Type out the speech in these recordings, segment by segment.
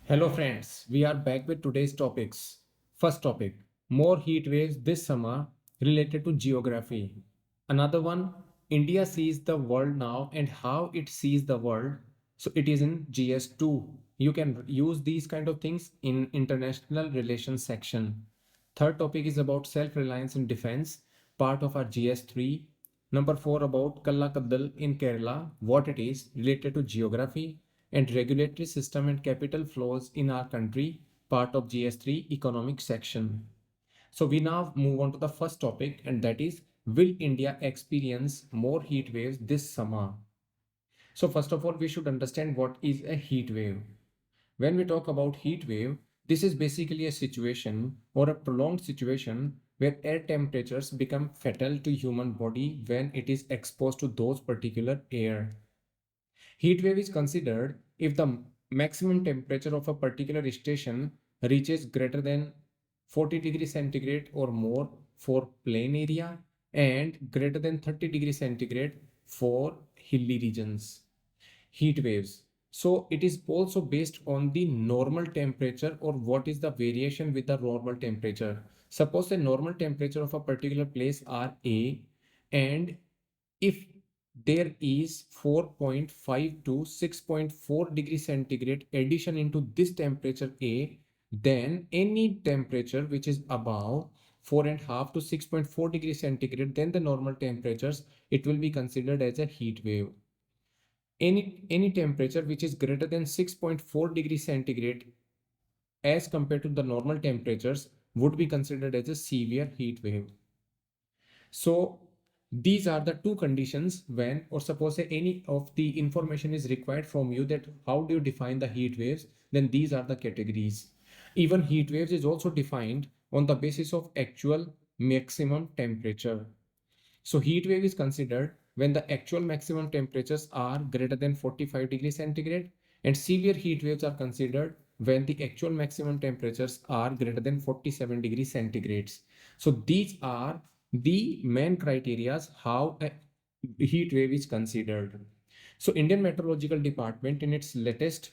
Hello friends, we are back with today's topics. First topic, more heat waves this summer related to geography. Another one, India sees the world now and how it sees the world. So it is in GS2. You can use these kind of things in international relations section. Third topic is about self-reliance in defense, part of our GS3. Number 4 about Kallakkadal in Kerala, what it is related to geography and regulatory system and capital flows in our country, part of GS3 economic section. So we now move on to the first topic, and that is, will India experience more heat waves this summer? So first of all, we should understand what is a heat wave. When we talk about heat wave, this is basically a situation or a prolonged situation where air temperatures become fatal to human body when it is exposed to those particular air. Heat wave is considered if the maximum temperature of a particular station reaches greater than 40 degrees centigrade or more for plain area and greater than 30 degrees centigrade for hilly regions. Heat waves. So it is also based on the normal temperature or what is the variation with the normal temperature. Suppose the normal temperature of a particular place are A, and if there is 4.5 to 6.4 degrees centigrade addition into this temperature A, then any temperature which is above 4.5 to 6.4 degrees centigrade than the normal temperatures, it will be considered as a heat wave. Any temperature which is greater than 6.4 degrees centigrade as compared to the normal temperatures would be considered as a severe heat wave. So these are the two conditions when, or suppose any of the information is required from you, that how do you define the heat waves, then these are the categories. Even heat waves is also defined on the basis of actual maximum temperature. So heat wave is considered when the actual maximum temperatures are greater than 45 degrees centigrade, and severe heat waves are considered when the actual maximum temperatures are greater than 47 degrees centigrades. So these are the main criterias how a heat wave is considered. So Indian Meteorological Department in its latest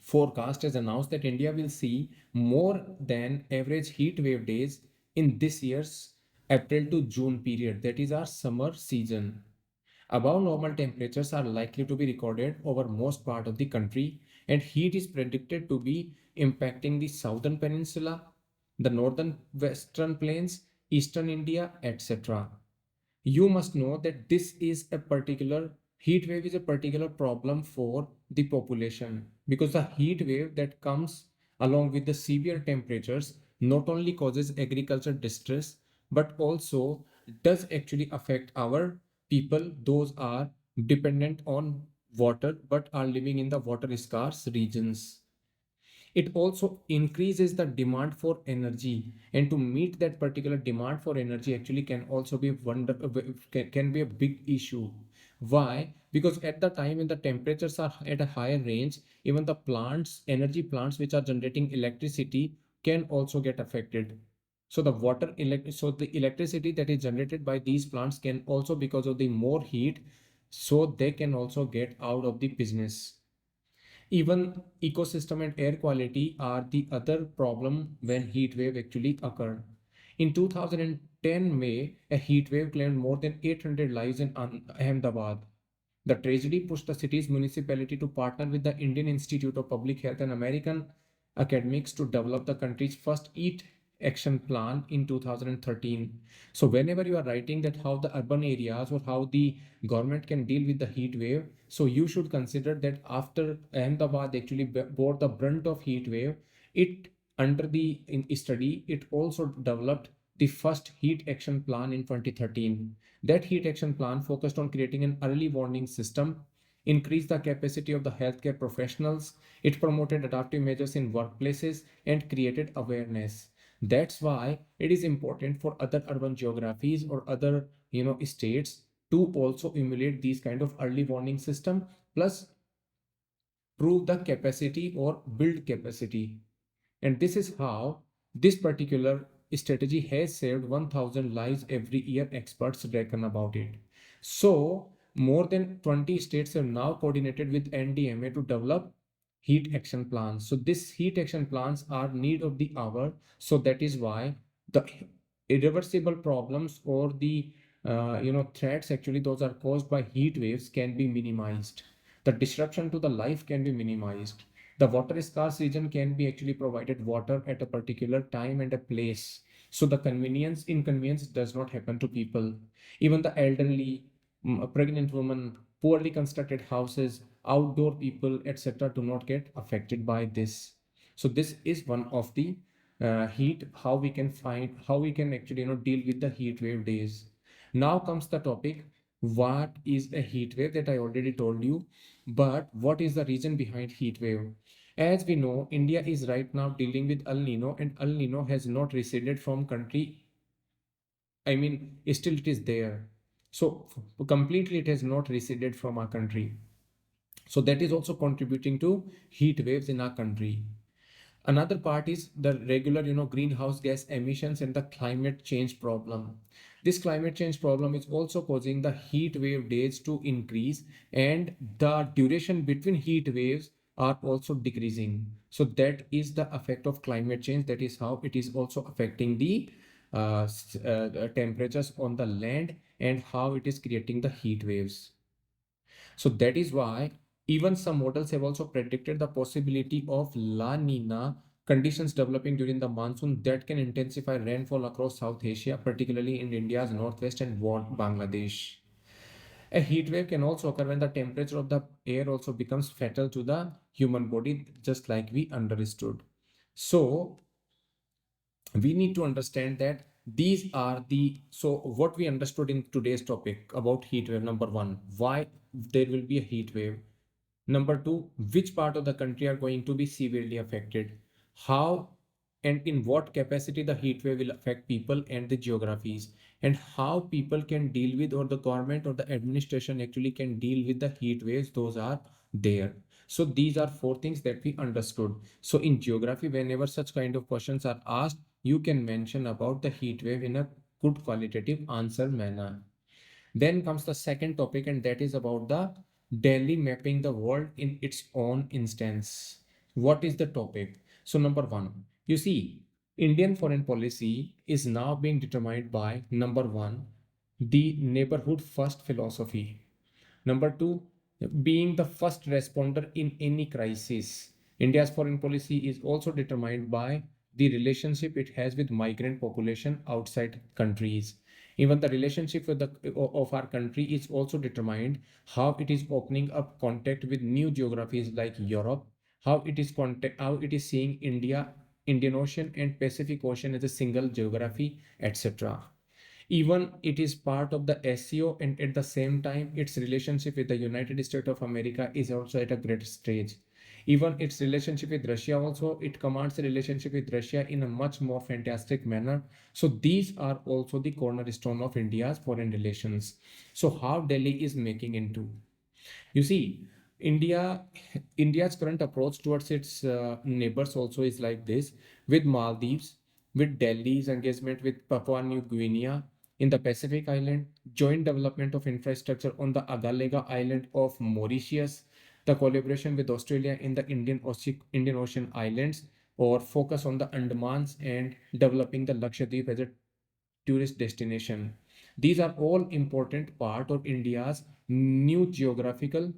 forecast has announced that India will see more than average heat wave days in this year's April to June period, that is our summer season. Above normal temperatures are likely to be recorded over most part of the country, and heat is predicted to be impacting the southern peninsula, the northern western plains, eastern India, etc. You must know that this is a particular heat wave is a particular problem for the population, because the heat wave that comes along with the severe temperatures not only causes agriculture distress but also does actually affect our people, those are dependent on water but are living in the water scarce regions. It also increases the demand for energy, and to meet that particular demand for energy actually can also be can be a big issue. Why? Because at the time when the temperatures are at a higher range, even the plants, energy plants which are generating electricity, can also get affected. So the electricity that is generated by these plants can also, because of the more heat, so they can also get out of the business. Even ecosystem and air quality are the other problem when heat wave actually occur. In 2010 May, a heat wave claimed more than 800 lives in Ahmedabad. The tragedy pushed the city's municipality to partner with the Indian Institute of Public Health and American academics to develop the country's first heat action plan in 2013. So whenever you are writing that how the urban areas or how the government can deal with the heat wave, so you should consider that after Ahmedabad actually bore the brunt of heat wave, it under the study, it also developed the first heat action plan in 2013. That heat action plan focused on creating an early warning system, increased the capacity of the healthcare professionals, it promoted adaptive measures in workplaces, and created awareness. That's why it is important for other urban geographies or other states to also emulate these kind of early warning system, plus prove the capacity or build capacity. And this is how this particular strategy has saved 1000 lives every year, experts reckon about it. So more than 20 states have now coordinated with NDMA to develop heat action plans. So this heat action plans are need of the hour. So that is why the irreversible problems or the threats, actually those are caused by heat waves, can be minimized. The disruption to the life can be minimized. The water scarce region can be actually provided water at a particular time and a place. So the inconvenience does not happen to people. Even the elderly, pregnant women, poorly constructed houses, outdoor people, etc., do not get affected by this. So this is one of the heat, how we can actually deal with the heat wave days. Now comes the topic, what is a heat wave, that I already told you. But what is the reason behind heat wave? As we know, India is right now dealing with El Nino, and El Nino has not receded from country. I mean, still it is there. So completely it has not receded from our country. So that is also contributing to heat waves in our country. Another part is the regular, greenhouse gas emissions and the climate change problem. This climate change problem is also causing the heat wave days to increase, and the duration between heat waves are also decreasing. So that is the effect of climate change. That is how it is also affecting the temperatures on the land and how it is creating the heat waves. So that is why even some models have also predicted the possibility of La Nina conditions developing during the monsoon that can intensify rainfall across South Asia, particularly in India's northwest and Bangladesh. A heat wave can also occur when the temperature of the air also becomes fatal to the human body, just like we understood. So we need to understand that these are the, so what we understood in today's topic about heat wave. Number one, why there will be a heat wave. Number two, which part of the country are going to be severely affected? How and in what capacity the heat wave will affect people and the geographies, and how people can deal with, or the government or the administration actually can deal with the heat waves, those are there. So these are four things that we understood. So in geography, whenever such kind of questions are asked, you can mention about the heat wave in a good qualitative answer manner. Then comes the second topic, and that is about the Delhi mapping the world in its own instance. What is the topic? So, number one, you see, Indian foreign policy is now being determined by number one, the neighborhood first philosophy. Number two, being the first responder in any crisis. India's foreign policy is also determined by the relationship it has with migrant population outside countries. Even the relationship with of our country is also determined how it is opening up contact with new geographies like Europe, how it is seeing India, Indian Ocean and Pacific Ocean as a single geography, etc. Even it is part of the SEO, and at the same time its relationship with the United States of America is also at a great stage. Even its relationship with Russia also, it commands a relationship with Russia in a much more fantastic manner. So these are also the cornerstone of India's foreign relations. So how Delhi is making into, you see, India, India's current approach towards its neighbors also is like this, with Maldives, with Delhi's engagement with Papua New Guinea in the Pacific Island, joint development of infrastructure on the Agalega Island of Mauritius, the collaboration with Australia in the Indian Ocean Islands, or focus on the Andamans and developing the Lakshadweep as a tourist destination. These are all important part of India's new geographical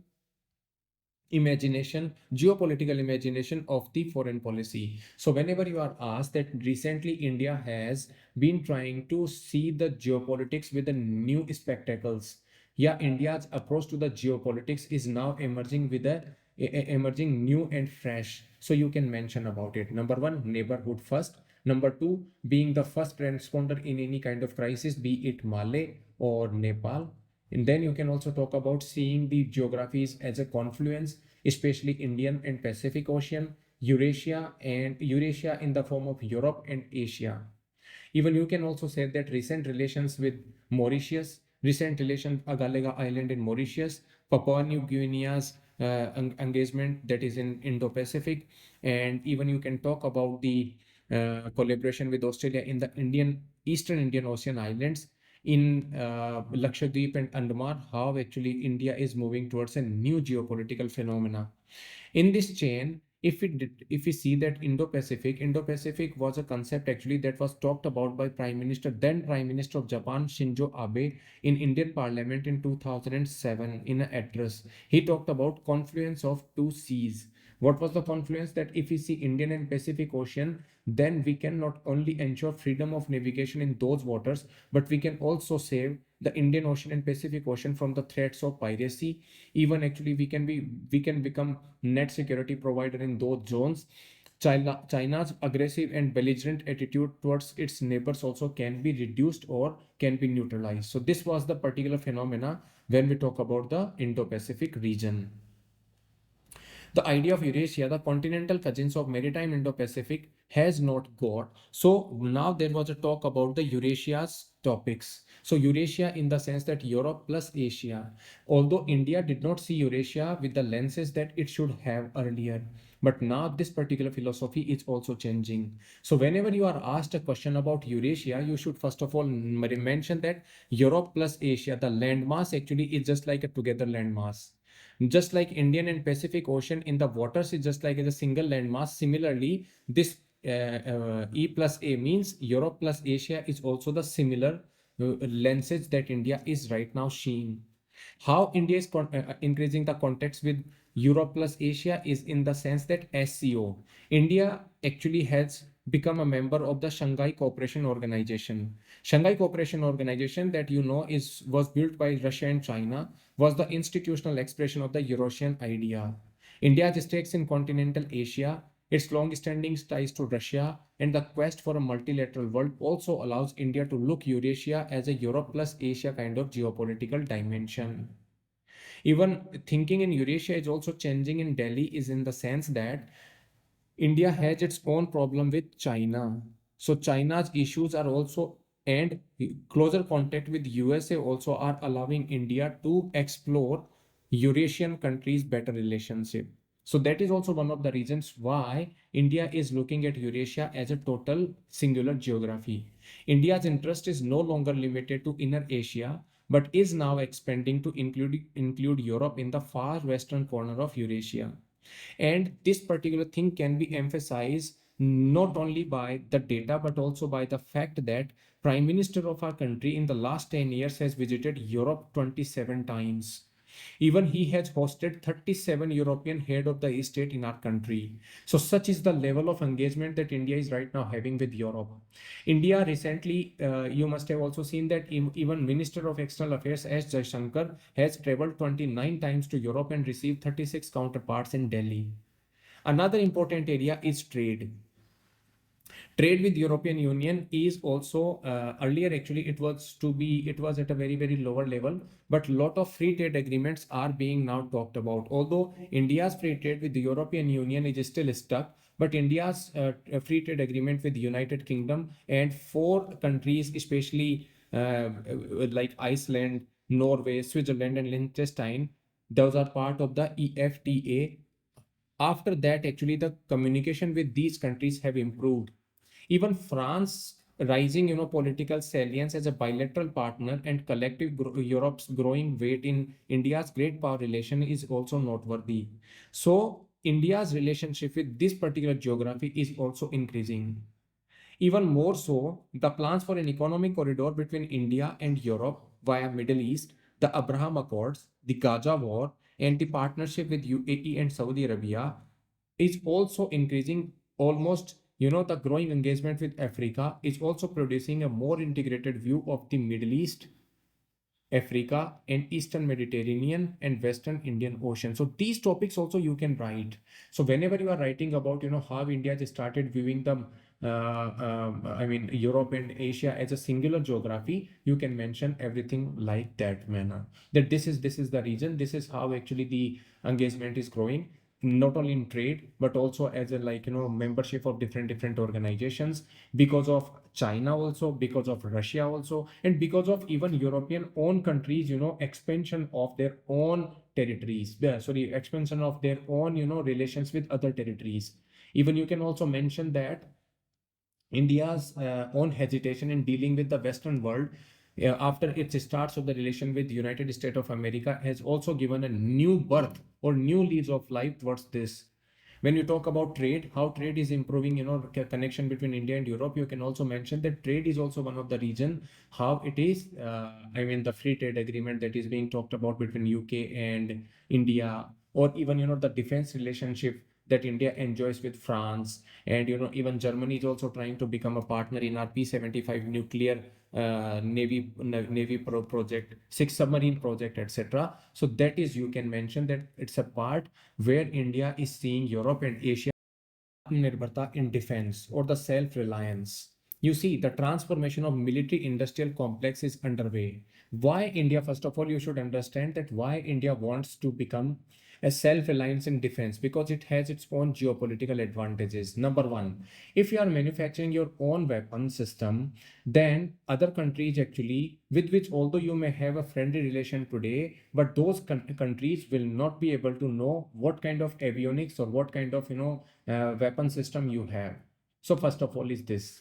imagination, geopolitical imagination of the foreign policy. So whenever you are asked that recently India has been trying to see the geopolitics with the new spectacles. Yeah, India's approach to the geopolitics is now emerging with emerging new and fresh. So you can mention about it. Number one, neighborhood first. Number two, being the first responder in any kind of crisis, be it Malay or Nepal. And then you can also talk about seeing the geographies as a confluence, especially Indian and Pacific Ocean, Eurasia in the form of Europe and Asia. Even you can also say that recent relations with Mauritius, recent relations Agalega Island in Mauritius, Papua New Guinea's engagement that is in Indo-Pacific, and even you can talk about the collaboration with Australia in the Eastern Indian Ocean islands, in Lakshadweep and Andaman, how actually India is moving towards a new geopolitical phenomena. In this chain, if we see that Indo-Pacific was a concept actually that was talked about by then Prime Minister of Japan, Shinzo Abe, in Indian Parliament in 2007 in an address. He talked about confluence of two seas. What was the confluence? That if we see Indian and Pacific Ocean, then we can not only ensure freedom of navigation in those waters, but we can also save the Indian Ocean and Pacific Ocean from the threats of piracy. Even actually we can become net security provider in those zones. China's aggressive and belligerent attitude towards its neighbors also can be reduced or can be neutralized. So this was the particular phenomena when we talk about the Indo-Pacific region. The idea of Eurasia, the continental cousins of maritime Indo-Pacific, has not got. So now there was a talk about the Eurasia's topics. So Eurasia in the sense that Europe plus Asia. Although India did not see Eurasia with the lenses that it should have earlier. But now this particular philosophy is also changing. So whenever you are asked a question about Eurasia, you should first of all mention that Europe plus Asia, the landmass actually is just like a together landmass. Just like Indian and Pacific Ocean in the waters is just like as a single landmass. Similarly, this E plus A means Europe plus Asia is also the similar lenses that India is right now seeing. How India is increasing the contacts with Europe plus Asia is in the sense that SCO. India actually has become a member of the Shanghai Cooperation Organization. Shanghai Cooperation Organization that you know is was built by Russia and China, was the institutional expression of the Eurasian idea. India's stakes in continental Asia, its long-standing ties to Russia, and the quest for a multilateral world also allows India to look Eurasia as a Europe plus Asia kind of geopolitical dimension. Even thinking in Eurasia is also changing in Delhi is in the sense that India has its own problem with China. So China's issues are also, and closer contact with USA also are allowing India to explore Eurasian countries' better relationship. So that is also one of the reasons why India is looking at Eurasia as a total singular geography. India's interest is no longer limited to inner Asia, but is now expanding to include Europe in the far western corner of Eurasia. And this particular thing can be emphasized not only by the data, but also by the fact that Prime Minister of our country in the last 10 years has visited Europe 27 times. Even he has hosted 37 European head of the state in our country. So such is the level of engagement that India is right now having with Europe. India recently, you must have also seen that even Minister of External Affairs S. Jaishankar has traveled 29 times to Europe and received 36 counterparts in Delhi. Another important area is trade. Trade with European Union is also earlier actually it was at a very lower level, but lot of free trade agreements are being now talked about. Although India's free trade with the European Union is still stuck, but India's free trade agreement with the United Kingdom and four countries, especially like Iceland, Norway, Switzerland, and Liechtenstein, those are part of the EFTA. After that, actually, the communication with these countries have improved. Even France rising, political salience as a bilateral partner and Europe's growing weight in India's great power relation is also noteworthy. So India's relationship with this particular geography is also increasing. Even more so, the plans for an economic corridor between India and Europe via Middle East, the Abraham Accords, the Gaza War, and the partnership with UAE and Saudi Arabia is also increasing almost, the growing engagement with Africa is also producing a more integrated view of the Middle East, Africa, and Eastern Mediterranean and Western Indian Ocean. So these topics also you can write. So whenever you are writing about, how India just started viewing them, Europe and Asia as a singular geography, you can mention everything like that manner. That this is the region. This is how actually the engagement is growing, not only in trade but also as a membership of different organizations, because of China also, because of Russia also, and because of even European own countries, expansion of their own territories, sorry, expansion of their own, relations with other territories. Even you can also mention that India's own hesitation in dealing with the Western world after its starts of the relation with United States of America has also given a new birth or new lease of life towards this. When you talk about trade, how trade is improving, connection between India and Europe, you can also mention that trade is also one of the reason how it is. I mean, the free trade agreement that is being talked about between UK and India, or even the defense relationship that India enjoys with France, and even Germany is also trying to become a partner in our P-75 nuclear navy project, six submarine project, etc. So that is, you can mention that it's a part where India is seeing Europe and Asia Atmanirbharta in defense or the self-reliance. You see, the transformation of military industrial complex is underway. Why India? First of all, you should understand that why India wants to become a self-reliance in defense, because it has its own geopolitical advantages. Number one, if you are manufacturing your own weapon system, then other countries actually, with which although you may have a friendly relation today, but those countries will not be able to know what kind of avionics or what kind of weapon system you have. So first of all is this: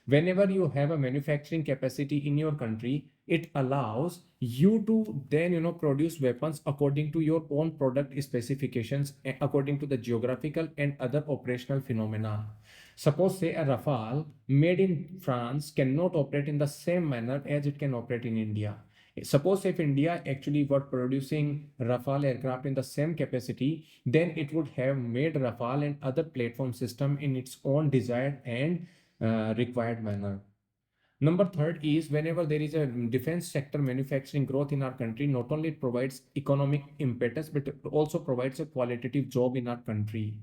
whenever you have a manufacturing capacity in your country, it allows you to then produce weapons according to your own product specifications, according to the geographical and other operational phenomena. Suppose say a Rafale made in France cannot operate in the same manner as it can operate in India. Suppose if India actually were producing Rafale aircraft in the same capacity, then it would have made Rafale and other platform system in its own desired and required manner. Number third is, whenever there is a defense sector manufacturing growth in our country, not only it provides economic impetus, but it also provides a qualitative job in our country.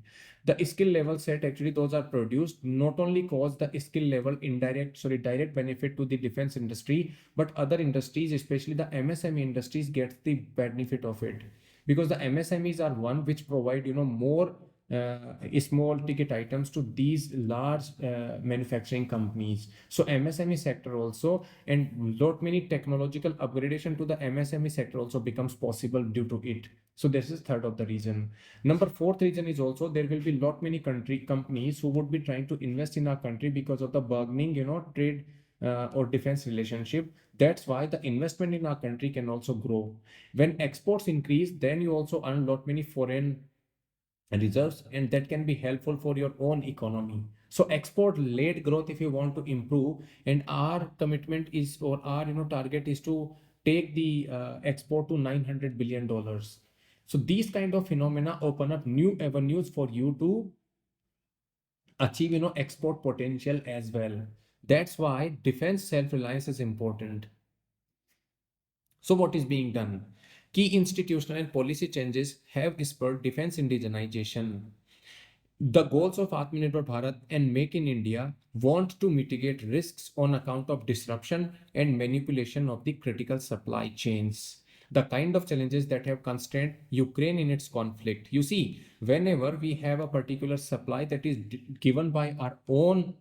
The skill level set actually those are produced not only cause the skill level direct benefit to the defense industry, but other industries, especially the MSME industries, get the benefit of it, because the MSMEs are one which provide more small ticket items to these large manufacturing companies. So MSME sector also, and lot many technological upgradation to the MSME sector also becomes possible due to it. So this is third of the reason. Number fourth reason is also there will be lot many country companies who would be trying to invest in our country because of the bargaining trade or defense relationship. That's why the investment in our country can also grow. When exports increase, then you also earn lot many foreign reserves, and that can be helpful for your own economy. So export led growth, if you want to improve, and our commitment is, or our target is to take the export to $900 billion. So these kind of phenomena open up new avenues for you to achieve export potential as well. That's why defense self-reliance is important. So what is being done? Key institutional and policy changes have spurred defense indigenization. The goals of Atmanirbhar Bharat and Make in India want to mitigate risks on account of disruption and manipulation of the critical supply chains. The kind of challenges that have constrained Ukraine in its conflict. You see, whenever we have a particular supply that is given by our own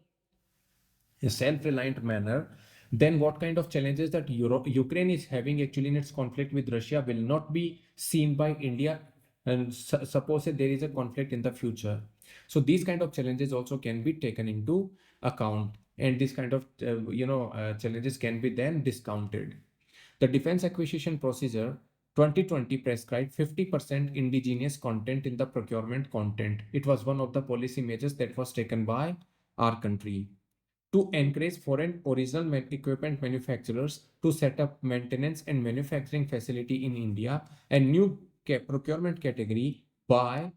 self-reliant manner, then what kind of challenges that Ukraine is having actually in its conflict with Russia will not be seen by India. And suppose that there is a conflict in the future. So these kind of challenges also can be taken into account, and this kind of challenges can be then discounted. The defense acquisition procedure 2020 prescribed 50% indigenous content in the procurement content. It was one of the policy measures that was taken by our country to encourage foreign original equipment manufacturers to set up maintenance and manufacturing facility in India. A new procurement category by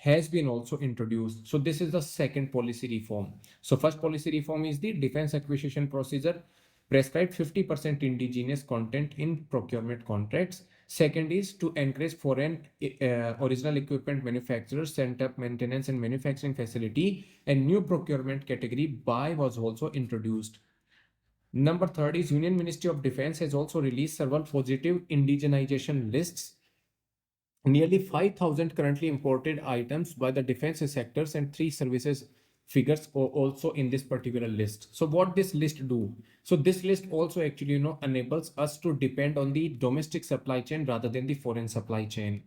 has been also introduced. So this is the second policy reform. So first policy reform is the defense acquisition procedure prescribed 50% indigenous content in procurement contracts. Second is to encourage foreign original equipment manufacturers set up maintenance and manufacturing facility. A new procurement category by was also introduced. Number third is Union Ministry of Defense has also released several positive indigenization lists. Nearly 5,000 currently imported items by the defense sectors and three services figures are also in this particular list. So what this list do? So this list also actually enables us to depend on the domestic supply chain rather than the foreign supply chain.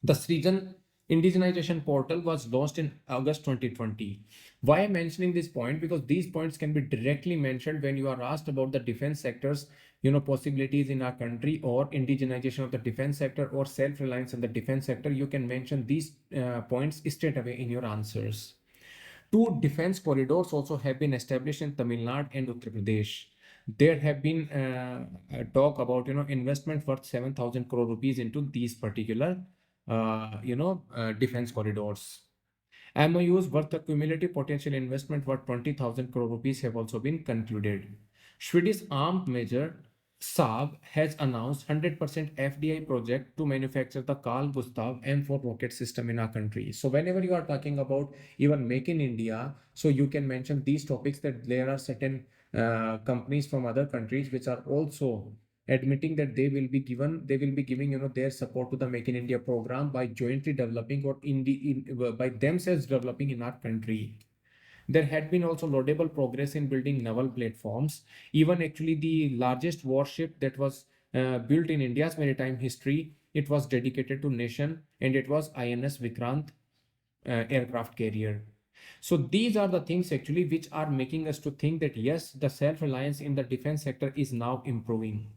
The reason indigenization portal was launched in August 2020. Why I'm mentioning this point? Because these points can be directly mentioned when you are asked about the defense sectors, possibilities in our country, or indigenization of the defense sector, or self-reliance in the defense sector. You can mention these points straight away in your answers. Two defense corridors also have been established in Tamil Nadu and Uttar Pradesh. There have been talk about investment worth 7,000 crore rupees into these particular defense corridors. MOUs worth a cumulative potential investment worth 20,000 crore rupees have also been concluded. Swedish armed major Saab has announced 100% FDI project to manufacture the Carl Gustav M4 rocket system in our country. So whenever you are talking about even make in India, so you can mention these topics, that there are certain companies from other countries which are also admitting that they will be giving their support to the Make in India program by jointly developing, or by themselves developing in our country. There had been also laudable progress in building naval platforms. Even actually the largest warship that was built in India's maritime history, it was dedicated to nation, and it was INS Vikrant aircraft carrier. So these are the things actually which are making us to think that yes, the self-reliance in the defense sector is now improving.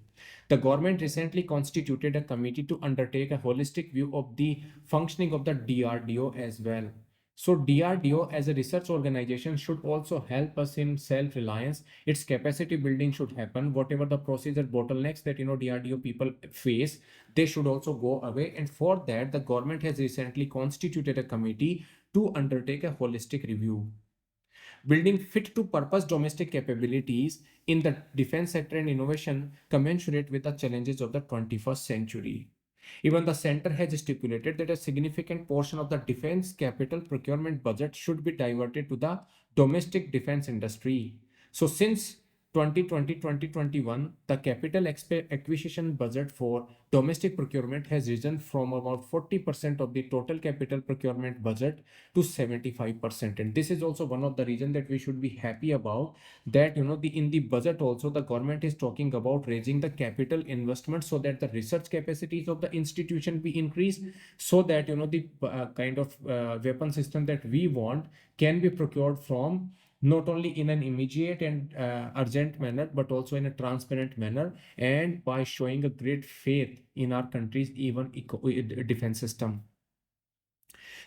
The government recently constituted a committee to undertake a holistic view of the functioning of the DRDO as well. So DRDO as a research organization should also help us in self-reliance. Its capacity building should happen. Whatever the procedure bottlenecks that DRDO people face, they should also go away. And for that, the government has recently constituted a committee to undertake a holistic review. Building fit to purpose domestic capabilities in the defense sector and innovation commensurate with the challenges of the 21st century. Even the center has stipulated that a significant portion of the defense capital procurement budget should be diverted to the domestic defense industry. So since 2020-2021, the capital acquisition budget for domestic procurement has risen from about 40% of the total capital procurement budget to 75%. And this is also one of the reasons that we should be happy about, that in the budget also the government is talking about raising the capital investment so that the research capacities of the institution be increased, so that the kind of weapon system that we want can be procured from, not only in an immediate and urgent manner, but also in a transparent manner, and by showing a great faith in our country's even defense system.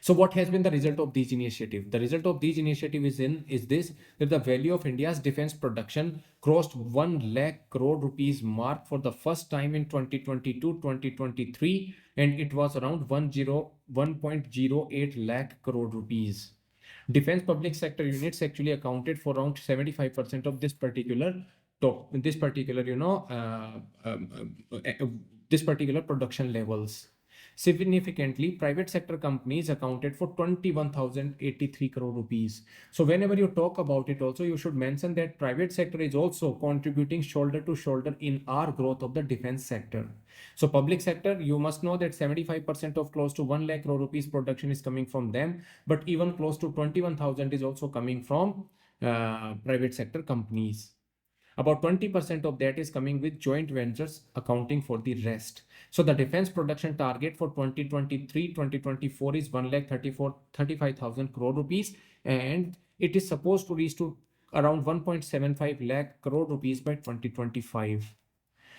So what has been the result of these initiatives? The result of these initiatives is this, that the value of India's defense production crossed 1 lakh crore rupees mark for the first time in 2022-2023, and it was around 1.08 lakh crore rupees. Defense public sector units actually accounted for around 75% of this particular this particular production levels. Significantly, private sector companies accounted for 21,083 crore rupees. So whenever you talk about it also, you should mention that private sector is also contributing shoulder to shoulder in our growth of the defense sector. So public sector, you must know that 75% of close to 1 lakh crore rupees production is coming from them, but even close to 21,000 is also coming from private sector companies. About 20% of that is coming with joint ventures, accounting for the rest. So the defense production target for 2023-2024 is 1,35,000 crore rupees, and it is supposed to reach to around 1.75 lakh crore rupees by 2025.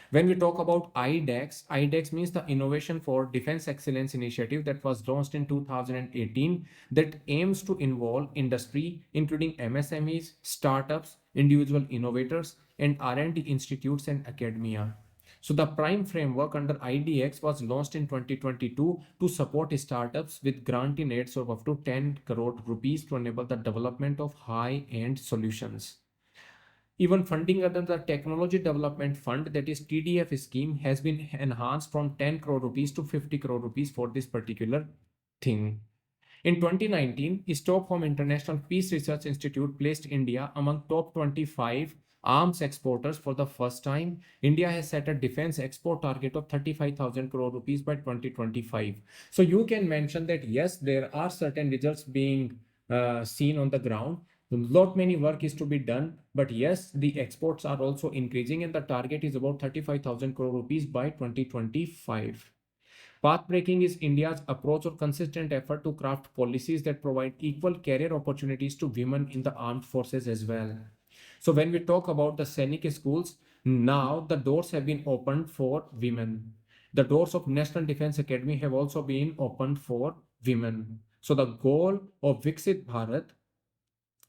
When we talk about IDEX means the Innovation for Defense Excellence Initiative that was launched in 2018, that aims to involve industry, including MSMEs, startups, individual innovators, and R&D institutes and academia. So the prime framework under IDX was launched in 2022 to support startups with granting aids of up to 10 crore rupees to enable the development of high-end solutions. Even funding under the Technology Development Fund, that is TDF scheme, has been enhanced from 10 crore rupees to 50 crore rupees for this particular thing. In 2019, Stockholm International Peace Research Institute placed India among top 25 arms exporters for the first time. India has set a defense export target of 35,000 crore rupees by 2025. So you can mention that yes, there are certain results being seen on the ground. Lot many work is to be done, but yes, the exports are also increasing, and the target is about 35,000 crore rupees by 2025. Path breaking is India's approach or consistent effort to craft policies that provide equal career opportunities to women in the armed forces as well. So when we talk about the Sainik schools, now the doors have been opened for women. The doors of National Defense Academy have also been opened for women. So the goal of Viksit Bharat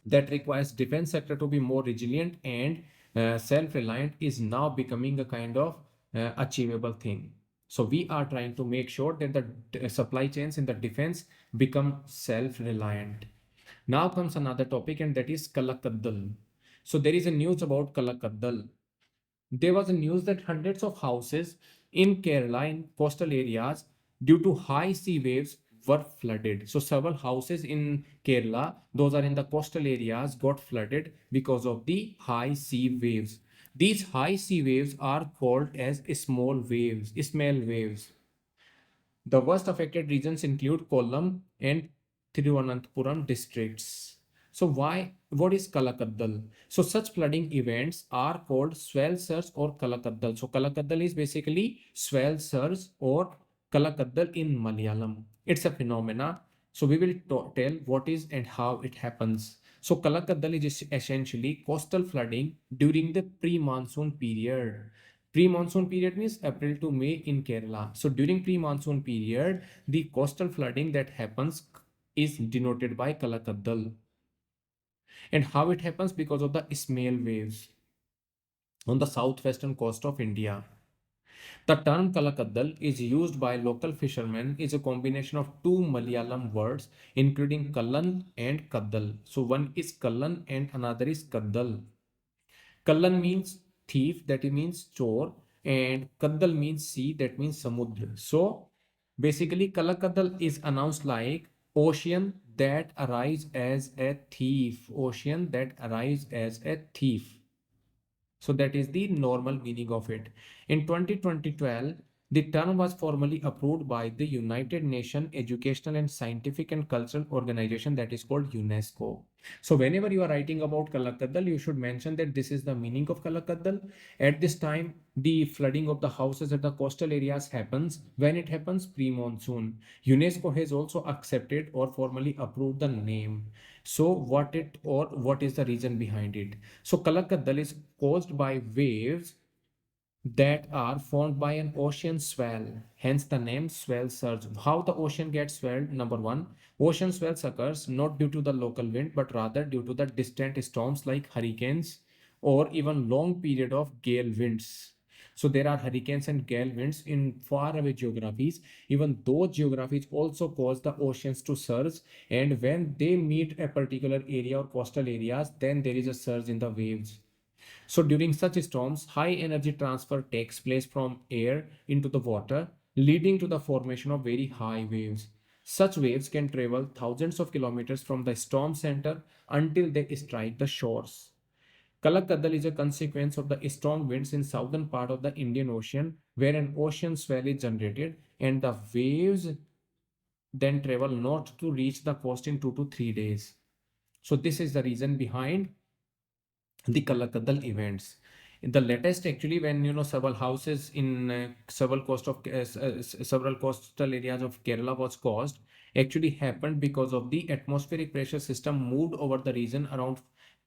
that requires defense sector to be more resilient and self-reliant is now becoming a kind of achievable thing. So we are trying to make sure that the supply chains in the defense become self-reliant. Now comes another topic, and that is Kallakkadal. So there is a news about Kallakkadal. There was a news that hundreds of houses in Kerala in coastal areas due to high sea waves were flooded. So several houses in Kerala, those are in the coastal areas, got flooded because of the high sea waves. These high sea waves are called as small waves. The worst affected regions include Kollam and Thiruvananthapuram districts. So what is Kallakkadal? So such flooding events are called swell surge or Kallakkadal. So Kallakkadal is basically swell surge or Kallakkadal in Malayalam. It's a phenomena. So we will tell what is and how it happens. So Kallakkadal is essentially coastal flooding during the pre-monsoon period. Pre-monsoon period means April to May in Kerala. So during pre-monsoon period, the coastal flooding that happens is denoted by Kallakkadal. And how it happens? Because of the small waves on the southwestern coast of India. The term Kallakkadal is used by local fishermen is a combination of two Malayalam words including Kallan and Kaddal. So one is Kallan and another is Kaddal. Kallan means thief, that means chore, and Kaddal means sea, that means samudra. So basically, Kallakkadal is announced like ocean that arrives as a thief. Ocean that arrives as a thief. So that is the normal meaning of it. In 2012, the term was formally approved by the United Nations Educational and Scientific and Cultural Organization, that is called UNESCO. So whenever you are writing about Kallakkadal, you should mention that this is the meaning of Kallakkadal. At this time, the flooding of the houses at the coastal areas happens. When it happens, pre-monsoon. UNESCO has also accepted or formally approved the name. So what is the reason behind it? So Kallakkadal is caused by waves that are formed by an ocean swell, hence the name swell surge. How the ocean gets swelled? Number one, ocean swells occurs not due to the local wind but rather due to the distant storms like hurricanes or even long period of gale winds. So there are hurricanes and gale winds in far away geographies. Even those geographies also cause the oceans to surge, and when they meet a particular area or coastal areas, then there is a surge in the waves. So during such storms, high energy transfer takes place from air into the water, leading to the formation of very high waves. Such waves can travel thousands of kilometers from the storm center until they strike the shores. Kallakkadal is a consequence of the strong winds in southern part of the Indian Ocean, where an ocean swell is generated and the waves then travel north to reach the coast in 2 to 3 days. So this is the reason behind the Kallakkadal events. In the latest, actually, when several houses in several coastal areas of Kerala was caused, actually happened because of the atmospheric pressure system moved over the region around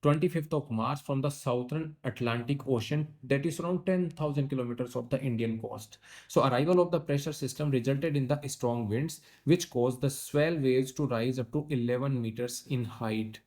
25th of March from the southern Atlantic Ocean, that is around 10,000 kilometers of the Indian coast. So arrival of the pressure system resulted in the strong winds, which caused the swell waves to rise up to 11 meters in height.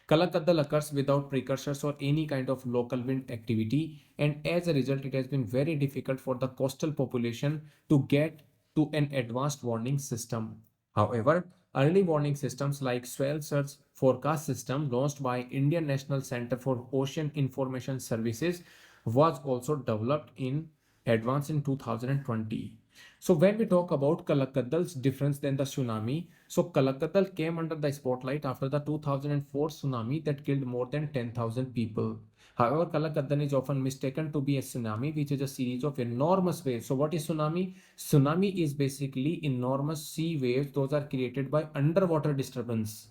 Kallakkadal occurs without precursors or any kind of local wind activity, and as a result, it has been very difficult for the coastal population to get to an advanced warning system. However, early warning systems like swell surge forecast system launched by Indian National Center for Ocean Information Services was also developed in advance in 2020. So when we talk about Kallakkadal's difference than the tsunami, so Kallakkadal came under the spotlight after the 2004 tsunami that killed more than 10,000 people. However, Kallakkadal is often mistaken to be a tsunami, which is a series of enormous waves. So what is tsunami? Tsunami is basically enormous sea waves. Those are created by underwater disturbance.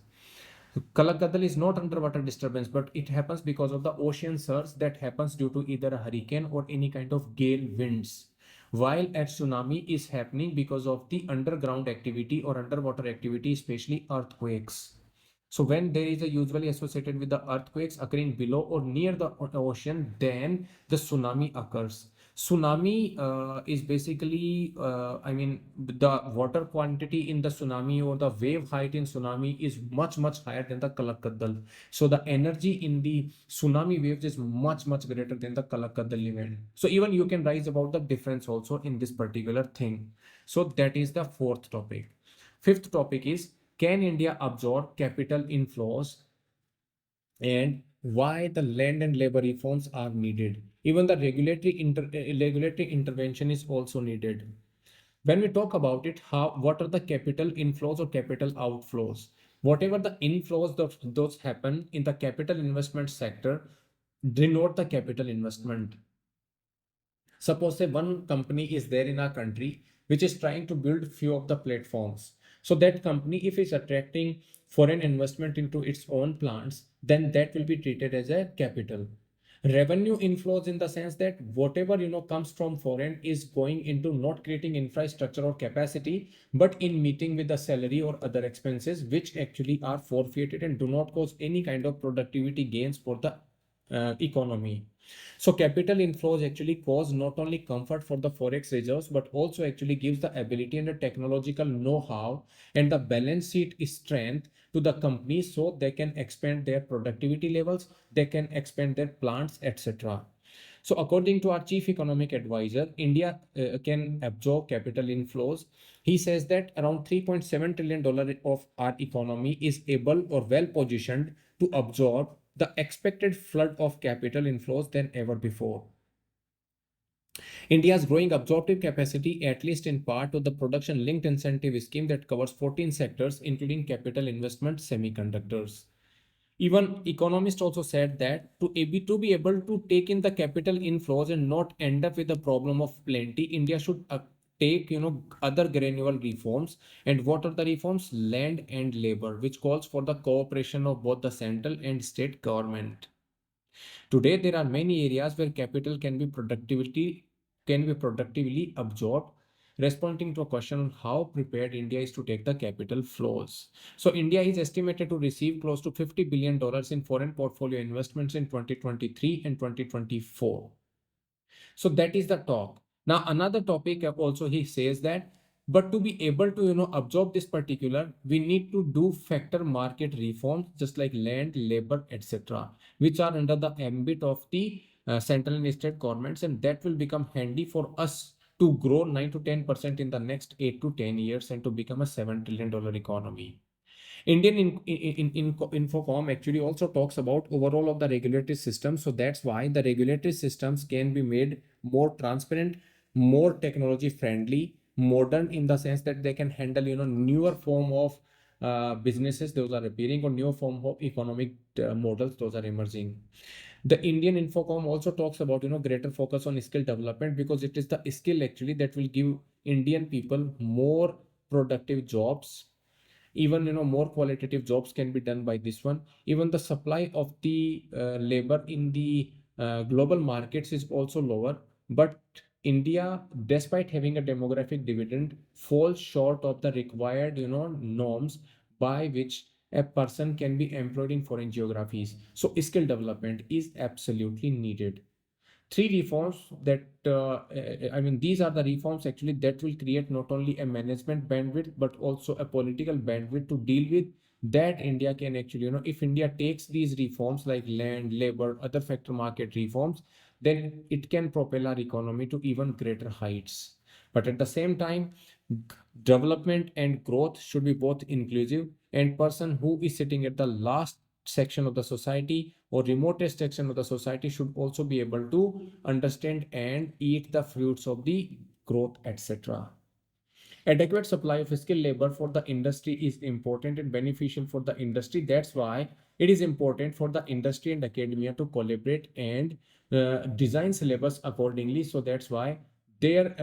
Kallakkadal is not underwater disturbance, but it happens because of the ocean surge that happens due to either a hurricane or any kind of gale winds. while a tsunami is happening because of the underground activity or underwater activity, especially earthquakes. So when there is a usually associated with the earthquakes occurring below or near the ocean, then the tsunami occurs. Tsunami is basically, the water quantity in the tsunami or the wave height in tsunami is much, much higher than the Kallakkadal. So the energy in the tsunami waves is much, much greater than the Kallakkadal event. So even you can rise about the difference also in this particular thing. So that is the fourth topic. Fifth topic is, can India absorb capital inflows and why the land and labor reforms are needed? Even the regulatory intervention is also needed. When we talk about it, what are the capital inflows or capital outflows? Whatever the inflows those happen in the capital investment sector denote the capital investment. Suppose say one company is there in our country which is trying to build few of the platforms. So that company, if it's attracting foreign investment into its own plants, then that will be treated as a capital. Revenue inflows in the sense that whatever comes from foreign is going into not creating infrastructure or capacity, but in meeting with the salary or other expenses which actually are forfeited and do not cause any kind of productivity gains for the economy. So capital inflows actually cause not only comfort for the forex reserves, but also actually gives the ability and the technological know-how and the balance sheet strength to the companies so they can expand their productivity levels, they can expand their plants, etc. So according to our chief economic advisor, India can absorb capital inflows. He says that around $3.7 trillion of our economy is able or well positioned to absorb the expected flood of capital inflows than ever before. India's growing absorptive capacity, at least in part, to the production linked incentive scheme that covers 14 sectors, including capital investment, semiconductors. Even economists also said that to be able to take in the capital inflows and not end up with the problem of plenty, India should take other granular reforms. And what are the reforms? Land and labor, which calls for the cooperation of both the central and state government. Today, there are many areas where capital can be productively absorbed. Responding to a question on how prepared India is to take the capital flows. So India is estimated to receive close to $50 billion in foreign portfolio investments in 2023 and 2024. So that is the talk. Now another topic also he says that, but to be able to absorb this particular, we need to do factor market reforms just like land, labor, etc., which are under the ambit of the central and state governments, and that will become handy for us to grow 9 to 10% in the next 8 to 10 years and to become a $7 trillion economy. Indian Infocom actually also talks about overall of the regulatory system. So that's why the regulatory systems can be made more transparent, more technology friendly, modern in the sense that they can handle newer form of businesses those are appearing or newer form of economic models those are emerging. The Indian Infocom also talks about greater focus on skill development because it is the skill actually that will give Indian people more productive jobs. Even more qualitative jobs can be done by this one. Even the supply of the labor in the global markets is also lower, but India, despite having a demographic dividend, falls short of the required norms by which a person can be employed in foreign geographies. So skill development is absolutely needed. Three reforms that these are the reforms actually that will create not only a management bandwidth but also a political bandwidth to deal with that. India can actually if India takes these reforms like land, labor, other factor market reforms, then it can propel our economy to even greater heights. But at the same time, development and growth should be both inclusive, and person who is sitting at the last section of the society or remotest section of the society should also be able to understand and eat the fruits of the growth, etc. Adequate supply of skilled labor for the industry is important and beneficial for the industry. That's why it is important for the industry and academia to collaborate and design syllabus accordingly. So that's why their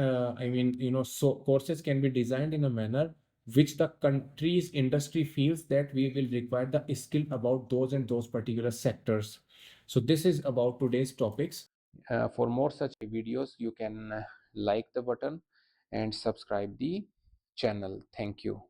so courses can be designed in a manner which the country's industry feels that we will require the skill about those and those particular sectors. So this is about today's topics. For more such videos, you can like the button and subscribe the channel. Thank you.